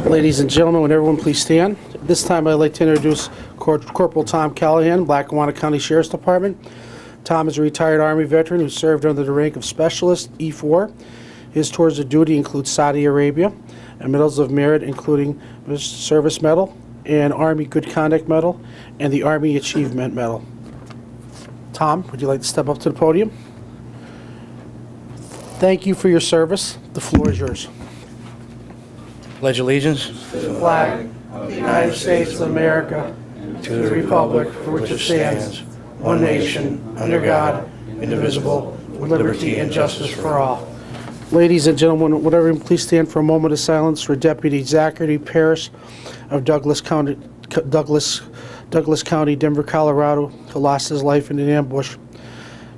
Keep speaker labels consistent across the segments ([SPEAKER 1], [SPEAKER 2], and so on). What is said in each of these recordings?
[SPEAKER 1] Ladies and gentlemen, would everyone please stand? At this time, I'd like to introduce Corporal Tom Callahan, Lackawanna County Sheriff's Department. Tom is a retired Army veteran who served under the rank of Specialist E4. His tours of duty include Saudi Arabia and Medals of Merit, including the Service Medal and Army Good Conduct Medal and the Army Achievement Medal. Tom, would you like to step up to the podium? Thank you for your service. The floor is yours.
[SPEAKER 2] Pledge allegiance
[SPEAKER 1] To the flag of the United States of America, to the republic for which it stands, one nation, under God, indivisible, with liberty and justice for all. Ladies and gentlemen, would everyone please stand for a moment of silence for Deputy Zachary Parrish of Douglas County, Denver, Colorado, who lost his life in an ambush.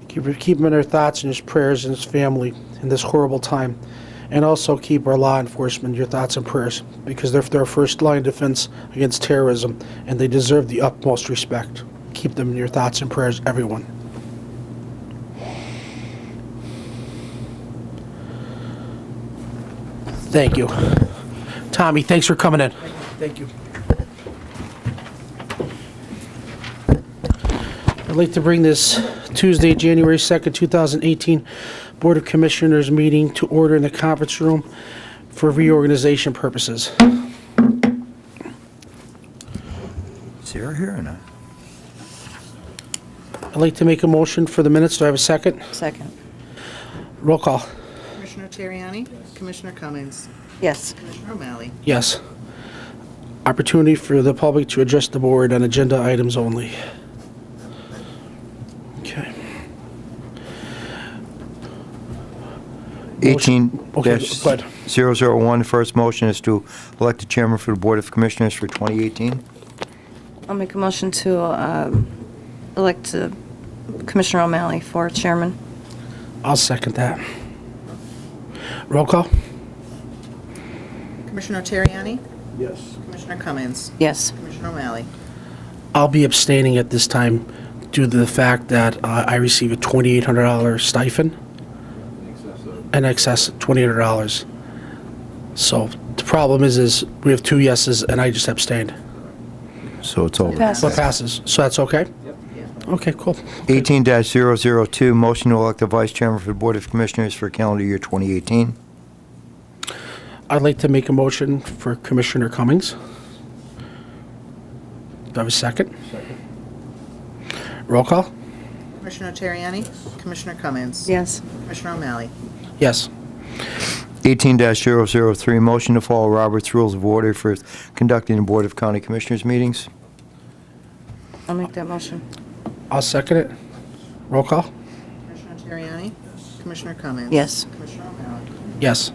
[SPEAKER 1] Keep him in our thoughts and his prayers and his family in this horrible time. And also keep our law enforcement in your thoughts and prayers, because they're our first line of defense against terrorism, and they deserve the utmost respect. Keep them in your thoughts and prayers, everyone. Thank you. Tommy, thanks for coming in. Thank you. I'd like to bring this Tuesday, January 2nd, 2018 Board of Commissioners meeting to order in the conference room for reorganization purposes.
[SPEAKER 3] Sarah here or not?
[SPEAKER 1] I'd like to make a motion for the minutes. Do I have a second?
[SPEAKER 4] Second.
[SPEAKER 1] Roll call.
[SPEAKER 5] Commissioner Terriani? Commissioner Cummings?
[SPEAKER 4] Yes.
[SPEAKER 5] Commissioner O'Malley?
[SPEAKER 1] Yes. Opportunity for the public to address the board on agenda items only. Okay.
[SPEAKER 3] 18-001, first motion is to elect a chairman for the Board of Commissioners for 2018.
[SPEAKER 4] I'll make a motion to elect Commissioner O'Malley for chairman.
[SPEAKER 1] I'll second that. Roll call.
[SPEAKER 5] Commissioner Terriani?
[SPEAKER 1] Yes.
[SPEAKER 5] Commissioner Cummings?
[SPEAKER 4] Yes.
[SPEAKER 5] Commissioner O'Malley?
[SPEAKER 1] I'll be abstaining at this time due to the fact that I receive a $2,800 stipend. In excess of $2,800. So the problem is we have 2 yeses and I just abstained.
[SPEAKER 3] So it's over.
[SPEAKER 4] Passes.
[SPEAKER 1] So it passes. So that's okay? Yep. Okay, cool.
[SPEAKER 3] 18-002, motion to elect a vice chairman for the Board of Commissioners for calendar year 2018.
[SPEAKER 1] I'd like to make a motion for Commissioner Cummings. Do I have a second? Second. Roll call?
[SPEAKER 5] Commissioner Terriani? Commissioner Cummings?
[SPEAKER 4] Yes.
[SPEAKER 5] Commissioner O'Malley?
[SPEAKER 1] Yes.
[SPEAKER 3] 18-003, motion to follow Robert's Rules of Order for conducting the Board of County Commissioners meetings.
[SPEAKER 4] I'll make that motion.
[SPEAKER 1] I'll second it. Roll call?
[SPEAKER 5] Commissioner Terriani? Commissioner Cummings?
[SPEAKER 4] Yes.
[SPEAKER 5] Commissioner O'Malley?
[SPEAKER 1] Yes.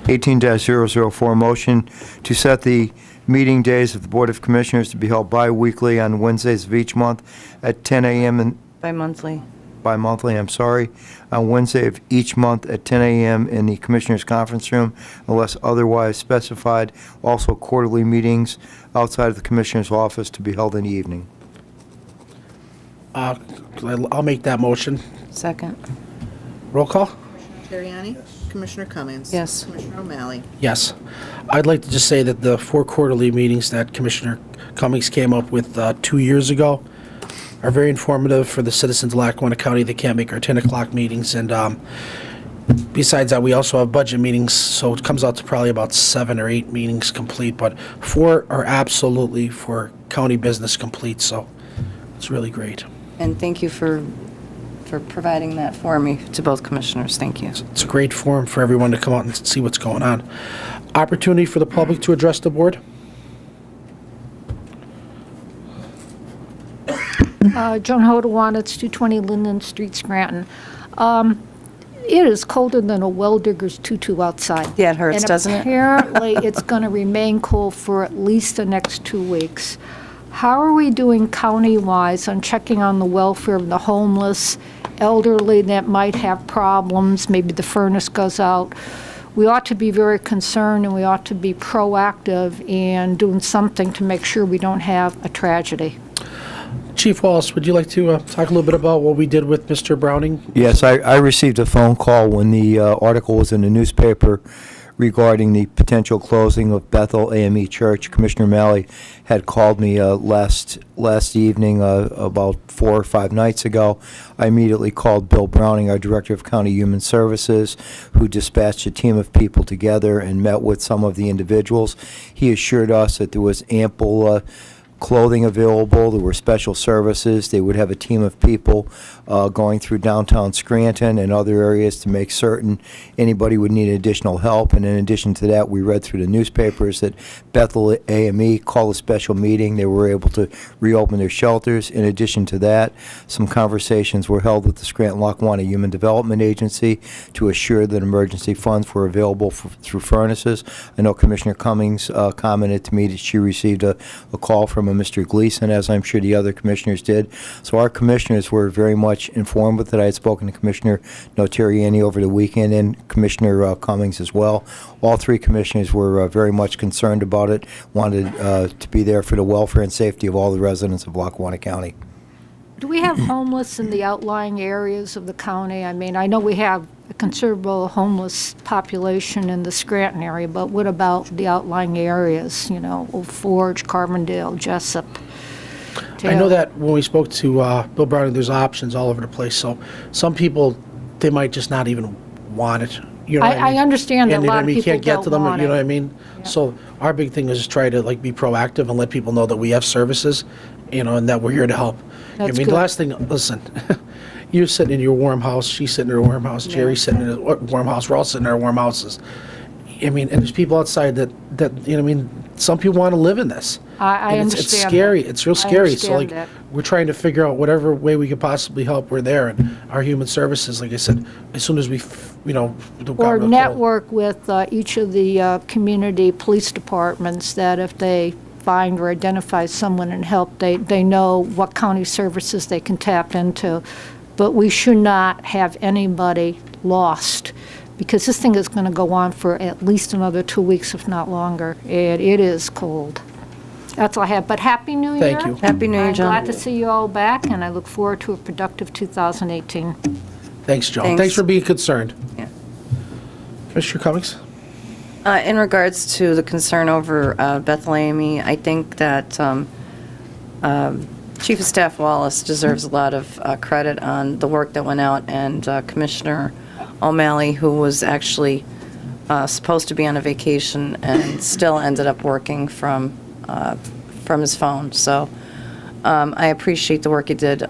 [SPEAKER 3] 18-004, motion to set the meeting days of the Board of Commissioners to be held bi-weekly on Wednesdays of each month at 10 a.m. and
[SPEAKER 4] Bi-monthly.
[SPEAKER 3] bi-monthly, on Wednesday of each month at 10 a.m. in the Commissioners' Conference Room, unless otherwise specified. Also, quarterly meetings outside of the Commissioner's office to be held in the evening.
[SPEAKER 1] I'll make that motion.
[SPEAKER 4] Second.
[SPEAKER 1] Roll call?
[SPEAKER 5] Commissioner Terriani? Commissioner Cummings?
[SPEAKER 4] Yes.
[SPEAKER 5] Commissioner O'Malley?
[SPEAKER 1] Yes. I'd like to just say that the 4 quarterly meetings that Commissioner Cummings came up with 2 years ago are very informative for the citizens of Lackawanna County that can't make our 10 o'clock meetings. And besides that, we also have budget meetings, so it comes out to probably about 7 or 8 meetings complete. But 4 are absolutely for county business complete, so it's really great.
[SPEAKER 4] And thank you for providing that for me to both commissioners. Thank you.
[SPEAKER 1] It's a great forum for everyone to come out and see what's going on. Opportunity for the public to address the board.
[SPEAKER 6] Joan Hodawan, it's 220 Linden Street, Scranton. It is colder than a well digger's tutu outside.
[SPEAKER 4] Yeah, it hurts, doesn't it?
[SPEAKER 6] And apparently, it's going to remain cold for at least the next 2 weeks. How are we doing county-wise on checking on the welfare of the homeless, elderly that might have problems? Maybe the furnace goes out. We ought to be very concerned, and we ought to be proactive in doing something to make sure we don't have a tragedy.
[SPEAKER 1] Chief Wallace, would you like to talk a little bit about what we did with Mr. Browning?
[SPEAKER 3] Yes, I received a phone call when the article was in the newspaper regarding the potential closing of Bethel AME Church. Commissioner Malley had called me last evening, about 4 or 5 nights ago. I immediately called Bill Browning, our Director of County Human Services, who dispatched a team of people together and met with some of the individuals. He assured us that there was ample clothing available. There were special services. They would have a team of people going through downtown Scranton and other areas to make certain anybody would need additional help. And in addition to that, we read through the newspapers that Bethel AME called a special meeting. They were able to reopen their shelters. In addition to that, some conversations were held with the Scranton-Lackawanna Human Development Agency to assure that emergency funds were available through furnaces. I know Commissioner Cummings commented to me that she received a call from a Mr. Gleason, as I'm sure the other commissioners did. So our commissioners were very much informed with it. I had spoken to Commissioner Notarianni over the weekend and Commissioner Cummings as well. All 3 commissioners were very much concerned about it, wanted to be there for the welfare and safety of all the residents of Lackawanna County.
[SPEAKER 6] Do we have homeless in the outlying areas of the county? I mean, I know we have a considerable homeless population in the Scranton area, but what about the outlying areas, you know, Old Forge, Carbondale, Jessup?
[SPEAKER 1] I know that when we spoke to Bill Browning, there's options all over the place. So some people, they might just not even want it. You know what I mean?
[SPEAKER 6] I understand that
[SPEAKER 1] And,
[SPEAKER 6] a lot of
[SPEAKER 1] you
[SPEAKER 6] people
[SPEAKER 1] can't get to
[SPEAKER 6] don't
[SPEAKER 1] them.
[SPEAKER 6] want
[SPEAKER 1] You know
[SPEAKER 6] it.
[SPEAKER 1] what I mean? So our big thing is just try to be proactive and let people know that we have services, and that we're here to help.
[SPEAKER 6] That's
[SPEAKER 1] I mean,
[SPEAKER 6] good.
[SPEAKER 1] the last thing, listen, you're sitting in your warm house, she's sitting in her warm house, Jerry's sitting in his warm house, we're all sitting in our warm houses. I mean, and there's people outside that you know what I mean, some people want to live in this.
[SPEAKER 6] I
[SPEAKER 1] And
[SPEAKER 6] understand.
[SPEAKER 1] It's scary.
[SPEAKER 6] that.
[SPEAKER 1] It's real
[SPEAKER 6] I
[SPEAKER 1] scary. So
[SPEAKER 6] understand that.
[SPEAKER 1] we're trying to figure out whatever way we could possibly help. We're there, and our human services, like I said, as soon as we, got
[SPEAKER 6] Or
[SPEAKER 1] real cold.
[SPEAKER 6] network with each of the community police departments that if they find or identify someone and help, they know what county services they can tap into. But we should not have anybody lost, because this thing is going to go on for at least another 2 weeks, if not longer. And it is cold. That's all I have. But Happy New Year.
[SPEAKER 1] Thank you.
[SPEAKER 4] Happy New Year,
[SPEAKER 6] I'm
[SPEAKER 4] John.
[SPEAKER 6] glad to see you all back, and I look forward to a productive 2018.
[SPEAKER 1] Thanks, Joe.
[SPEAKER 4] Thanks.
[SPEAKER 1] Thanks for being concerned.
[SPEAKER 4] Yeah.
[SPEAKER 1] Commissioner Cummings?
[SPEAKER 4] In regards to the concern over Bethel AME, I think that Chief of Staff Wallace deserves a lot of credit on the work that went out, and Commissioner O'Malley, who was actually supposed to be on a vacation and still ended up working from his phone. So I appreciate the work he did,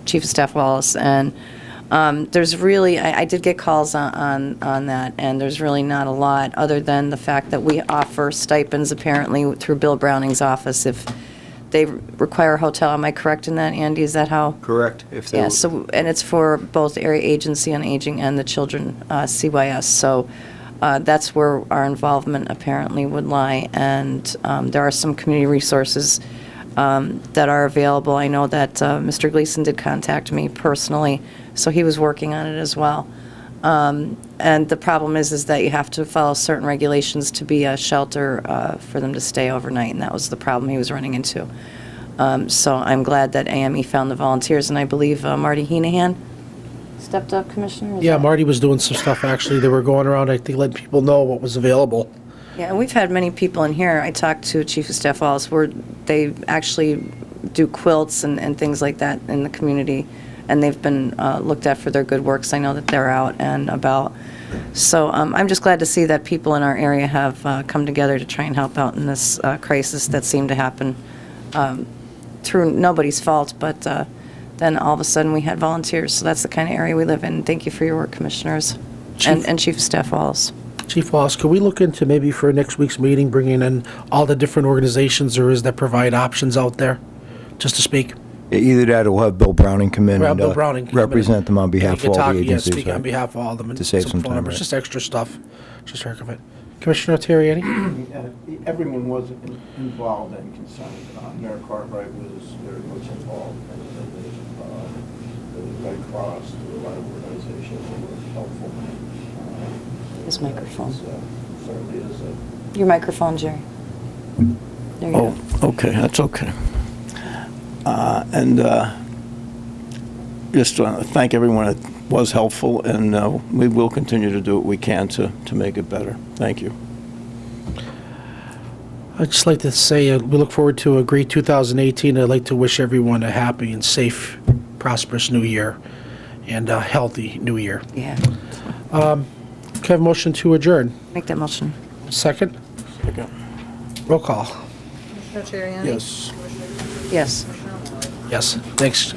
[SPEAKER 4] Chief of Staff Wallace. And there's really, I did get calls on that, and there's really not a lot, other than the fact that we offer stipends apparently through Bill Browning's office if they require a hotel. Am I correct in that, Andy? Is that how?
[SPEAKER 3] Correct. If they
[SPEAKER 4] Yeah, so, and it's for both the Area Agency on Aging and the Children, CYS. So that's where our involvement apparently would lie. And there are some community resources that are available. I know that Mr. Gleason did contact me personally, so he was working on it as well. And the problem is that you have to follow certain regulations to be a shelter for them to stay overnight, and that was the problem he was running into. So I'm glad that AME found the volunteers, and I believe Marty Heenahan stepped up, Commissioner? Is
[SPEAKER 1] Yeah,
[SPEAKER 4] that-
[SPEAKER 1] Marty was doing some stuff, actually. They were going around, I think, letting people know what was available.
[SPEAKER 4] Yeah, and we've had many people in here. I talked to Chief of Staff Wallace, where they actually do quilts and things like that in the community, and they've been looked at for their good works. I know that they're out and about. So I'm just glad to see that people in our area have come together to try and help out in this crisis that seemed to happen through nobody's fault, but then all of a sudden we had volunteers. So that's the kind of area we live in. Thank you for your work, Commissioners, and Chief of Staff Wallace.
[SPEAKER 1] Chief Wallace, could we look into maybe for next week's meeting, bringing in all the different organizations there is that provide options out there, just to speak?
[SPEAKER 3] Either that or we'll have Bill Browning come in
[SPEAKER 1] Well,
[SPEAKER 3] and
[SPEAKER 1] Bill Browning come in.
[SPEAKER 3] represent them on behalf of all the agencies.
[SPEAKER 1] Speak on
[SPEAKER 3] right?
[SPEAKER 1] behalf of all of them. And
[SPEAKER 3] To save some
[SPEAKER 1] phone
[SPEAKER 3] time,
[SPEAKER 1] numbers,
[SPEAKER 3] right.
[SPEAKER 1] just extra stuff, just heard of it. Commissioner Terriani?
[SPEAKER 7] Everyone was involved and concerned. Mayor Cartwright was very much involved. The Red Cross, there were a lot of organizations that were helpful.
[SPEAKER 4] His microphone.
[SPEAKER 7] Certainly is a
[SPEAKER 4] Your microphone, Jerry. There you go.
[SPEAKER 7] Oh, okay, that's okay. And just want to thank everyone at was helpful, and we will continue to do what we can to make it better. Thank you.
[SPEAKER 1] I'd just like to say we look forward to a great 2018. I'd like to wish everyone a happy and safe, prosperous new year and a healthy new year.
[SPEAKER 4] Yeah.
[SPEAKER 1] Can I have a motion to adjourn?
[SPEAKER 4] Make that motion.
[SPEAKER 1] Second?
[SPEAKER 7] Second.
[SPEAKER 1] Roll call.
[SPEAKER 5] Commissioner Terriani?
[SPEAKER 7] Yes.
[SPEAKER 4] Yes.
[SPEAKER 1] Yes, thanks.